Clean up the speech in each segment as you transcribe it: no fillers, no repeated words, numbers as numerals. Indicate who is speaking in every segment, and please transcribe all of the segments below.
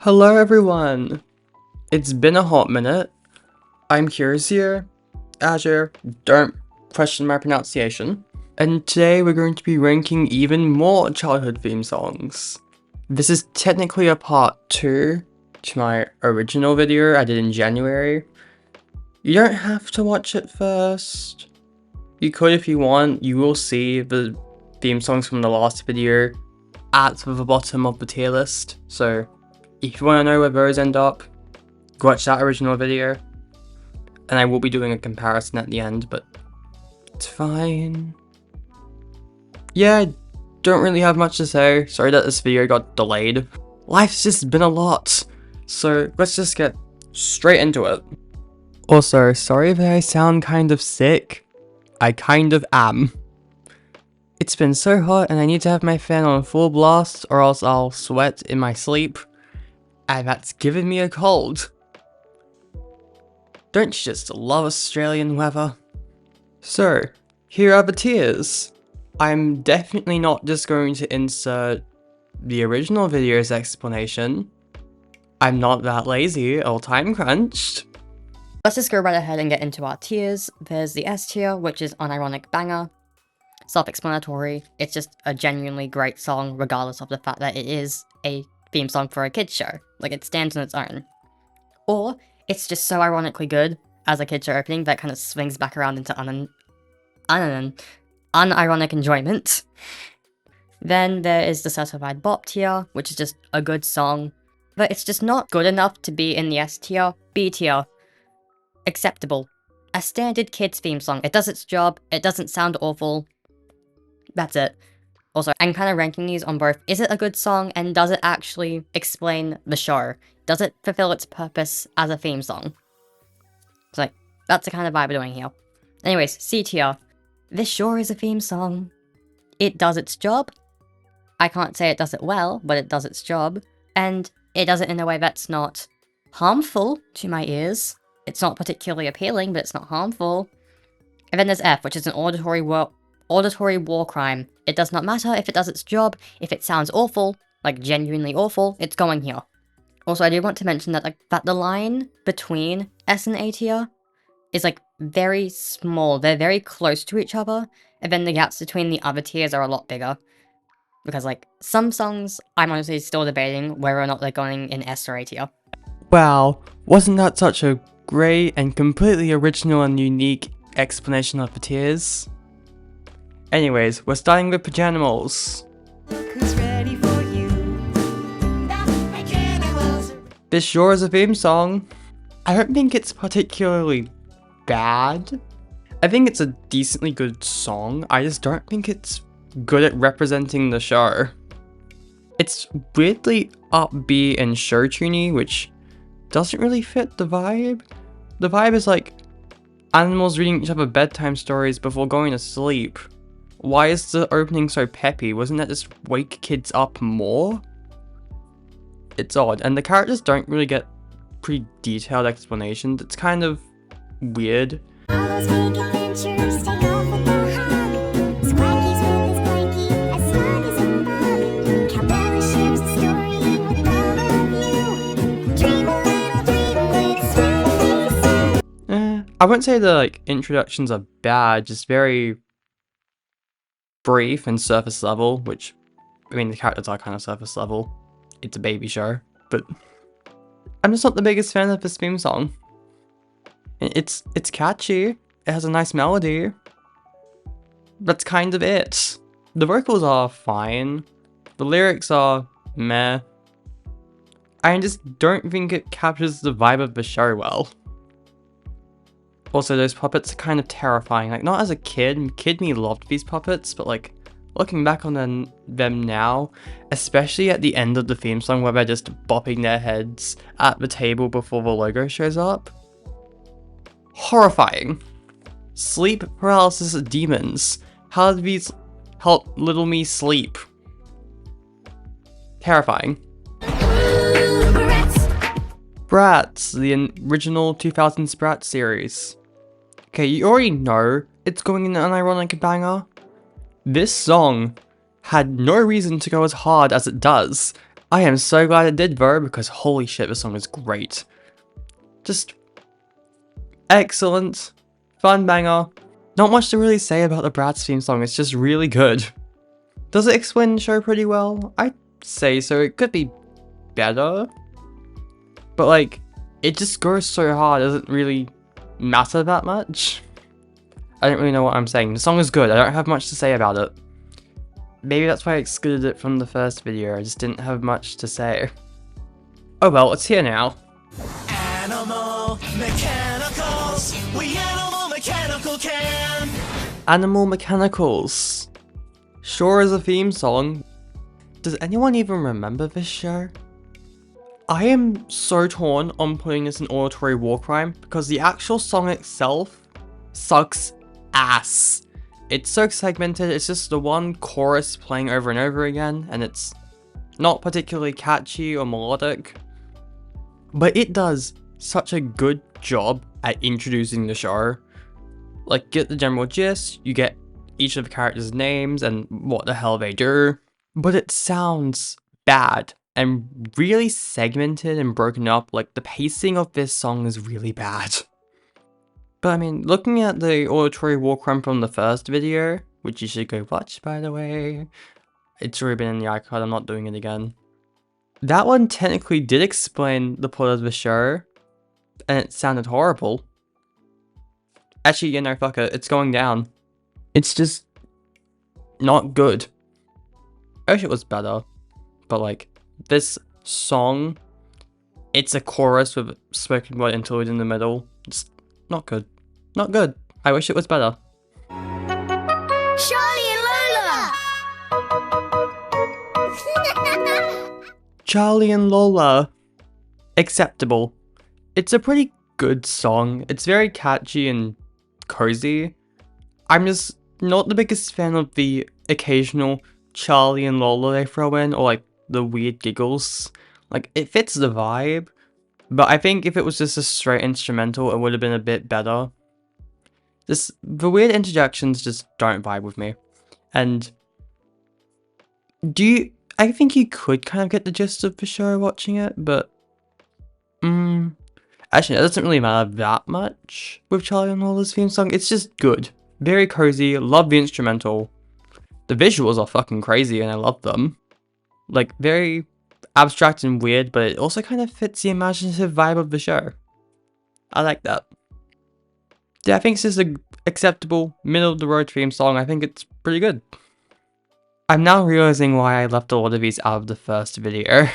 Speaker 1: Hello everyone! It's been a hot minute. I'm here, Azure, don't question my pronunciation. And today we're going to be ranking even more childhood theme songs. This is technically a part 2 to my original video I did in January. You don't have to watch it first. You could if you want. You will see the theme songs from the last video at the bottom of the tier list, so if you want to know where those end up, watch that original video, and I will be doing a comparison at the end, but it's fine. Yeah, I don't really have much to say. Sorry that this video got delayed. Life's just been a lot, so let's just get straight into it. Also, sorry that I sound kind of sick. I kind of am. It's been so hot and I need to have my fan on full blast or else I'll sweat in my sleep. And that's given me a cold. Don't you just love Australian weather? So, here are the tiers. I'm definitely not just going to insert the original video's explanation. I'm not that lazy or time crunched.
Speaker 2: Let's just go right ahead and get into our tiers. There's the S tier, which is Unironic Banger. Self-explanatory, it's just a genuinely great song regardless of the fact that it is a theme song for a kids show. Like, it stands on its own. Or, it's just so ironically good as a kids show opening that kind of swings back around into unironic enjoyment. Then there is the Certified Bop tier, which is just a good song, but it's just not good enough to be in the S tier. B tier, acceptable. A standard kids theme song. It does its job, it doesn't sound awful. That's it. Also, I'm kind of ranking these on both, is it a good song and does it actually explain the show? Does it fulfill its purpose as a theme song? So, that's the kind of vibe we're doing here. Anyways, C tier. This sure is a theme song. It does its job. I can't say it does it well, but it does its job. And it does it in a way that's not harmful to my ears. It's not particularly appealing, but it's not harmful. And then there's F, which is an auditory war crime. It does not matter if it does its job. If it sounds awful, like genuinely awful, it's going here. Also, I do want to mention that that the line between S and A tier is very small. They're very close to each other, and then the gaps between the other tiers are a lot bigger. Because some songs, I'm honestly still debating whether or not they're going in S or A tier.
Speaker 1: Wow, wasn't that such a great and completely original and unique explanation of the tiers? Anyways, we're starting with Pajanimals.
Speaker 3: Who's ready for you?
Speaker 1: This sure is a theme song. I don't think it's particularly bad. I think it's a decently good song. I just don't think it's good at representing the show. It's weirdly upbeat and show-tuney, which doesn't really fit the vibe. The vibe is like animals reading each other bedtime stories before going to sleep. Why is the opening so peppy? Wasn't that just wake kids up more? It's odd, and the characters don't really get pretty detailed explanations. It's kind of weird. I wouldn't say the introductions are bad, just very brief and surface level, which, I mean, the characters are kind of surface level. It's a baby show, but I'm just not the biggest fan of this theme song. It's catchy, it has a nice melody. That's kind of it. The vocals are fine, the lyrics are meh. I just don't think it captures the vibe of the show well. Also, those puppets are kind of terrifying. Not as a kid me loved these puppets, but looking back on them now, especially at the end of the theme song where they're just bopping their heads at the table before the logo shows up. Horrifying. Sleep paralysis demons. How did these help little me sleep? Terrifying. Bratz, the original 2000s Bratz series. Okay, you already know it's going in an unironic banger. This song had no reason to go as hard as it does, I am so glad it did though, because holy shit, this song is great. Just excellent, fun banger. Not much to really say about the Bratz theme song, it's just really good. Does it explain the show pretty well? I'd say so, it could be better. But like, it just goes so hard, it doesn't really matter that much. I don't really know what I'm saying. The song is good, I don't have much to say about it. Maybe that's why I excluded it from the first video, I just didn't have much to say. Oh well, it's here now.
Speaker 4: Animal mechanicals, we animal mechanical can.
Speaker 1: Animal Mechanicals. Sure is a theme song. Does anyone even remember this show? I am so torn on putting this in auditory war crime because the actual song itself sucks ass. It's so segmented, it's just the one chorus playing over and over again, and it's not particularly catchy or melodic. But it does such a good job at introducing the show. Like, get the general gist, you get each of the characters' names and what the hell they do. But it sounds bad and really segmented and broken up. Like, the pacing of this song is really bad. But I mean, looking at the auditory war crime from the first video, which you should go watch by the way, it's already been in the iCard, I'm not doing it again. That one technically did explain the plot of the show, and it sounded horrible. Actually, you know, fuck it, it's going down. It's just not good. I wish it was better, but like, this song, it's a chorus with spoken word interlude in the middle. Just not good. Not good. I wish it was better.
Speaker 3: Charlie and Lola!
Speaker 1: Charlie and Lola. Acceptable. It's a pretty good song. It's very catchy and cozy. I'm just not the biggest fan of the occasional Charlie and Lola they throw in, or like the weird giggles. Like, it fits the vibe, but I think if it was just a straight instrumental, it would have been a bit better. Just, the weird interjections just don't vibe with me. And I think you could kind of get the gist of the show watching it, but actually, it doesn't really matter that much with Charlie and Lola's theme song. It's just good. Very cozy, love the instrumental. The visuals are fucking crazy and I love them. Like, very abstract and weird, but it also kind of fits the imaginative vibe of the show. I like that. Yeah, I think it's just an acceptable, middle-of-the-road theme song. I think it's pretty good. I'm now realizing why I left a lot of these out of the first video.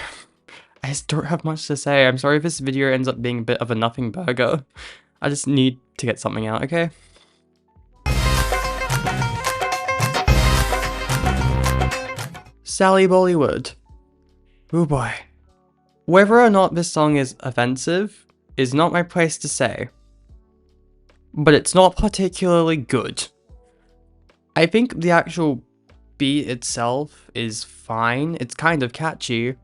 Speaker 1: I just don't have much to say. I'm sorry if this video ends up being a bit of a nothing burger. I just need to get something out, okay? Sally Bollywood. Oh boy. Whether or not this song is offensive is not my place to say. But it's not particularly good. I think the actual beat itself is fine. It's kind of catchy.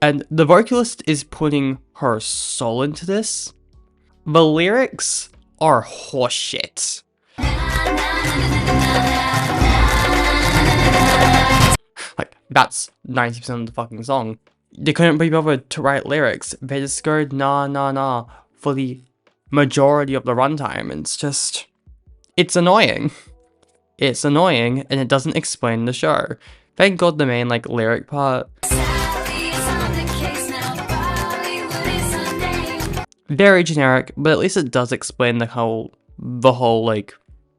Speaker 1: And the vocalist is putting her soul into this. The lyrics are horseshit. Like, that's 90% of the fucking song. They couldn't be bothered to write lyrics. They just go nah nah nah for the majority of the runtime. It's just, it's annoying. It's annoying and it doesn't explain the show. Thank God the main like lyric part. Very generic, but at least it does explain the whole like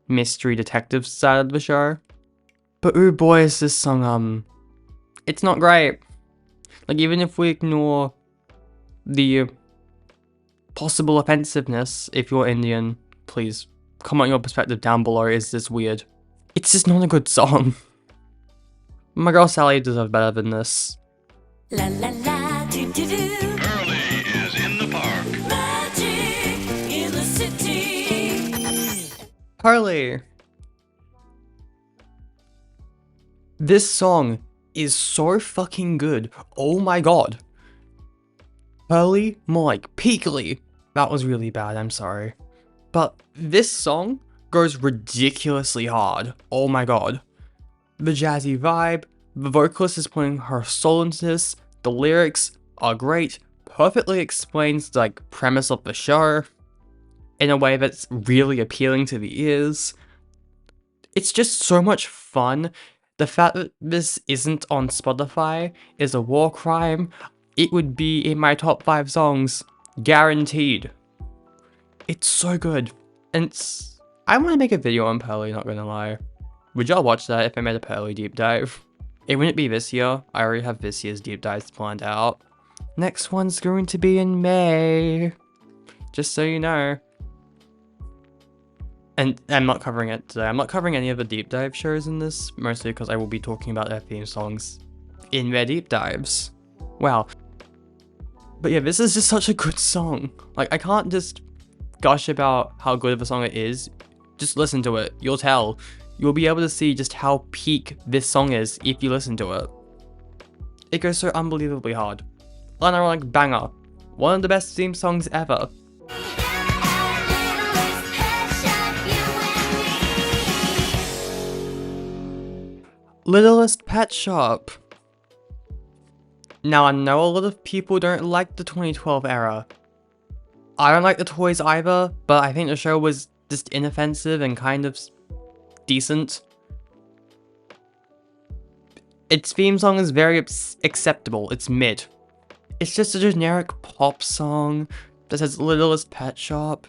Speaker 1: mystery detective side of the show. But oh boy, is this song it's not great. Like, even if we ignore the possible offensiveness, if you're Indian, please comment your perspective down below. Is this weird? It's just not a good song. My girl Sally deserves better than this.
Speaker 3: La la la, do do do.
Speaker 4: Pearlie is in the park.
Speaker 3: Magic in the city.
Speaker 1: Pearlie. This song is so fucking good. Oh my god. Pearlie, more like Peakly. That was really bad, I'm sorry. But this song goes ridiculously hard. Oh my god. The jazzy vibe, the vocalist is putting her soul into this, The lyrics are great, perfectly explains the premise of the show in a way that's really appealing to the ears. It's just so much fun. The fact that this isn't on Spotify is a war crime. It would be in my top 5 songs, guaranteed. It's so good. And I want to make a video on Pearlie, not gonna lie. Would y'all watch that if I made a Pearlie deep dive? It wouldn't be this year. I already have this year's deep dives planned out. Next one's going to be in May. Just so you know. And I'm not covering it today. I'm not covering any of the deep dive shows in this, mostly because I will be talking about their theme songs in their deep dives. Wow. But yeah, this is just such a good song. I can't just gush about how good of a song it is. Just listen to it. You'll tell. You'll be able to see just how peak this song is if you listen to it. It goes so unbelievably hard. Unironic banger. One of the best theme songs ever. Littlest Pet Shop. Now I know a lot of people don't like the 2012 era. I don't like the toys either, but I think the show was just inoffensive and kind of decent. Its theme song is very acceptable, it's mid. It's just a generic pop song that says Littlest Pet Shop.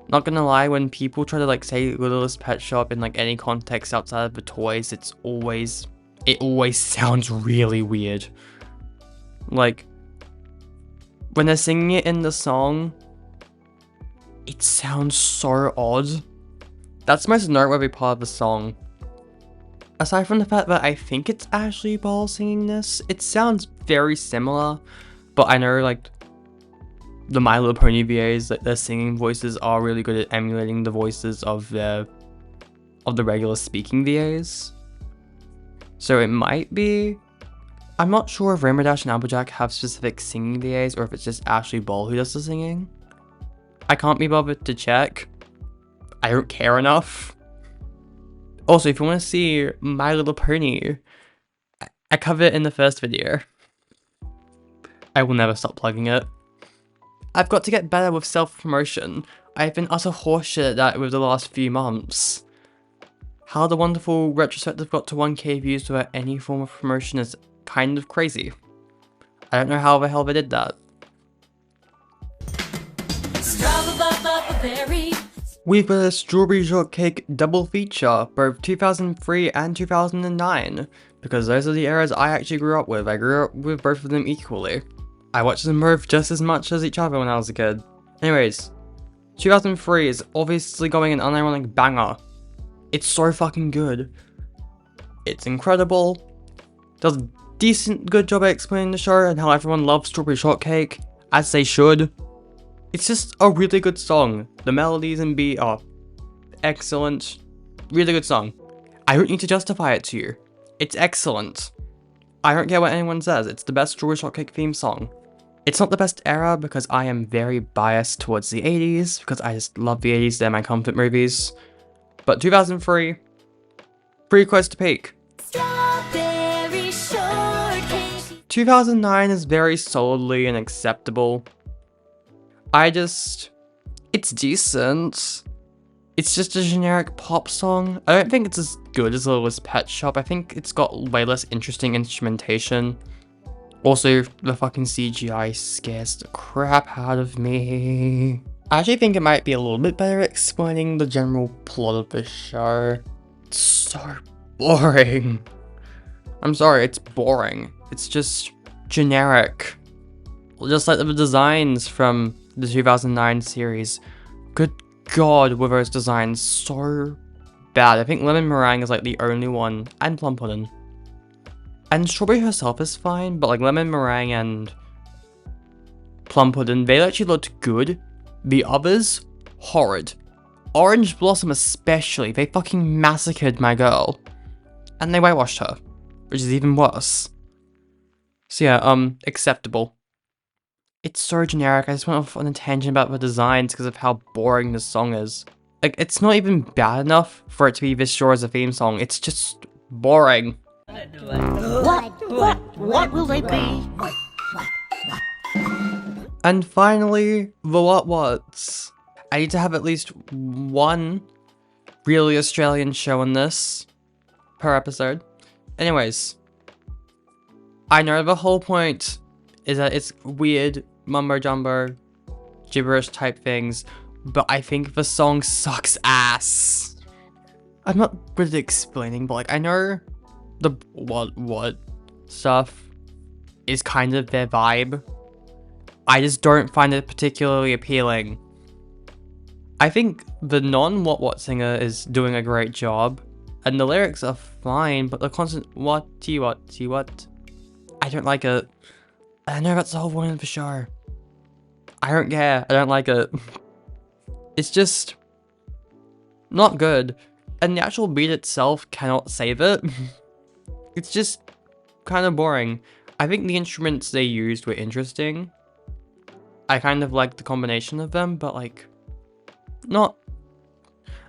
Speaker 1: Not gonna lie, when people try to say Littlest Pet Shop in any context outside of the toys, it always sounds really weird. When they're singing it in the song, it sounds so odd. That's the most noteworthy part of the song. Aside from the fact that I think it's Ashley Ball singing this, it sounds very similar, but I know the My Little Pony VAs, their singing voices are really good at emulating the voices of the regular speaking VAs. So it might be. I'm not sure if Rainbow Dash and Applejack have specific singing VAs or if it's just Ashley Ball who does the singing. I can't be bothered to check. I don't care enough. Also, if you want to see My Little Pony, I covered it in the first video. I will never stop plugging it. I've got to get better with self-promotion. I've been utter horseshit at that with the last few months. How the wonderful retrospective got to 1k views without any form of promotion is kind of crazy. I don't know how the hell they did that. We've got a Strawberry Shortcake double feature, both 2003 and 2009, because those are the eras I actually grew up with. I grew up with both of them equally. I watched them both just as much as each other when I was a kid. Anyways, 2003 is obviously going an unironic banger. It's so fucking good. It's incredible. Does a decent good job at explaining the show and how everyone loves Strawberry Shortcake, as they should. It's just a really good song. The melodies and beat are excellent. Really good song. I don't need to justify it to you. It's excellent. I don't care what anyone says, it's the best Strawberry Shortcake theme song. It's not the best era because I am very biased towards the 80s, because I just love the 80s, they're my comfort movies. But 2003, pretty close to peak. 2009 is very solidly and acceptable. It's decent. It's just a generic pop song. I don't think it's as good as Littlest Pet Shop. I think it's got way less interesting instrumentation. Also, the fucking CGI scares the crap out of me. I actually think it might be a little bit better at explaining the general plot of the show. It's so boring. I'm sorry, it's boring. It's just generic. Just like the designs from the 2009 series. Good god, were those designs so bad. I think Lemon Meringue is the only one, and Plum Pudding. And Strawberry herself is fine, but Lemon Meringue and Plum Pudding, they actually looked good. The others, horrid. Orange Blossom especially, they fucking massacred my girl. And they whitewashed her, which is even worse. So yeah, acceptable. It's so generic. I just went off on a tangent about the designs because of how boring this song is. It's not even bad enough for it to be this short as a theme song. It's just boring.
Speaker 5: What will they be?
Speaker 1: And finally, the WotWots. I need to have at least one really Australian show on this per episode. Anyways, I know the whole point is that it's weird mumbo jumbo gibberish type things, but I think the song sucks ass. I'm not good at explaining, but like I know the what stuff is kind of their vibe. I just don't find it particularly appealing. I think the non-WotWot singer is doing a great job, and the lyrics are fine, but the constant what. I don't like it. I know that's the whole point of the show. I don't care. I don't like it. It's just not good, and the actual beat itself cannot save it. It's just kind of boring. I think the instruments they used were interesting. I kind of liked the combination of them, but like, not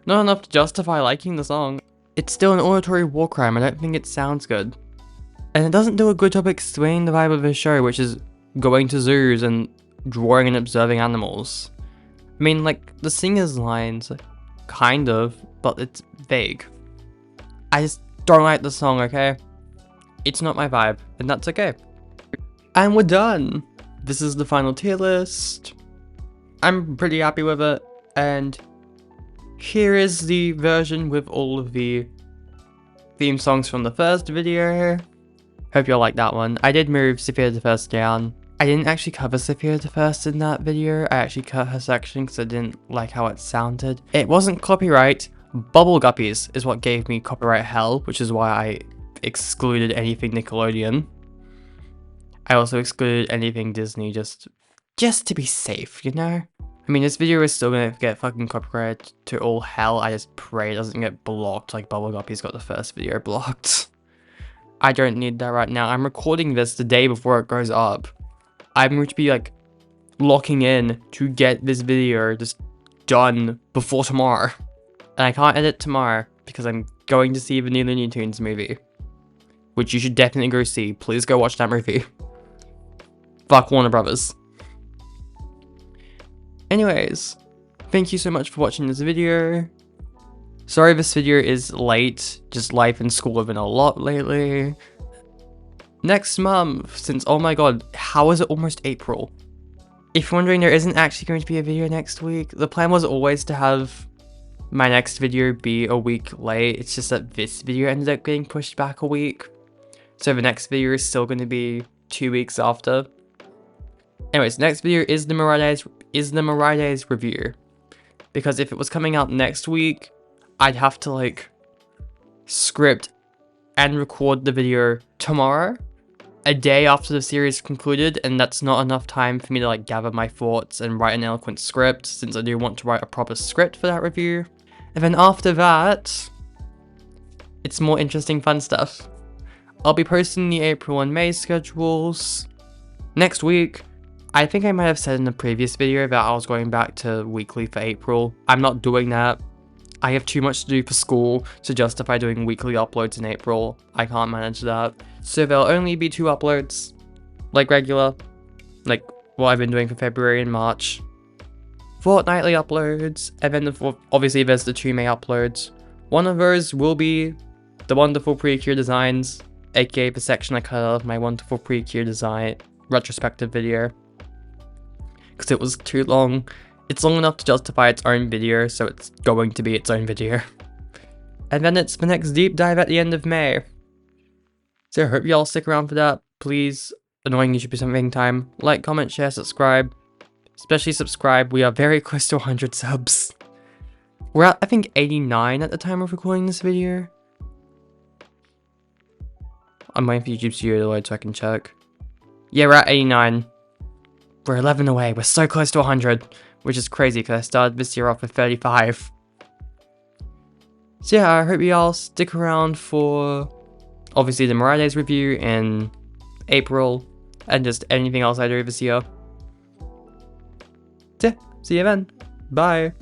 Speaker 1: enough to justify liking the song. It's still an auditory war crime. I don't think it sounds good. And it doesn't do a good job explaining the vibe of the show, which is going to zoos and drawing and observing animals. I mean, like, the singer's lines, kind of, but it's vague. I just don't like the song, okay? It's not my vibe, and that's okay. And we're done! This is the final tier list. I'm pretty happy with it, and here is the version with all of the theme songs from the first video. Hope you'll like that one. I did move Sophia the First down. I didn't actually cover Sophia the First in that video. I actually cut her section because I didn't like how it sounded. It wasn't copyright. Bubble Guppies is what gave me copyright hell, which is why I excluded anything Nickelodeon. I also excluded anything Disney just to be safe, you know? I mean, this video is still gonna get fucking copyrighted to all hell. I just pray it doesn't get blocked like Bubble Guppies got the first video blocked. I don't need that right now. I'm recording this the day before it goes up. I'm going to be like locking in to get this video just done before tomorrow. And I can't edit tomorrow because I'm going to see the new Looney Tunes movie, which you should definitely go see. Please go watch that movie. Fuck Warner Brothers. Anyways, thank you so much for watching this video. Sorry this video is late, just life and school have been a lot lately. Next month, since oh my god, how is it almost April? If you're wondering, there isn't actually going to be a video next week. The plan was always to have my next video be a week late. It's just that this video ended up getting pushed back a week. So the next video is still going to be 2 weeks after. Anyways, next video is the Morides review. Because if it was coming out next week, I'd have to like script and record the video tomorrow, a day after the series concluded, and that's not enough time for me to like gather my thoughts and write an eloquent script, since I do want to write a proper script for that review. And then after that, it's more interesting fun stuff. I'll be posting the April and May schedules next week. I think I might have said in the previous video that I was going back to weekly for April. I'm not doing that. I have too much to do for school to justify doing weekly uploads in April. I can't manage that. So there'll only be 2 uploads, like regular, like what I've been doing for February and March. Fortnightly uploads, and then obviously there's the 2 May uploads. One of those will be the wonderful pre-cure designs, aka the section I cut out of my wonderful pre-cure design retrospective video. Because it was too long. It's long enough to justify its own video, so it's going to be its own video. And then it's the next deep dive at the end of May. So I hope y'all stick around for that. Please, annoying YouTube something time. Like, comment, share, subscribe. Especially subscribe. We are very close to 100 subs. We're at, I think, 89 at the time of recording this video. I'm waiting for YouTube Studio to load so I can check. Yeah, we're at 89. We're 11 away. We're so close to 100. Which is crazy because I started this year off with 35. So yeah, I hope y'all stick around for obviously the Morides review in April and just anything else I do this year. So yeah, see you then. Bye.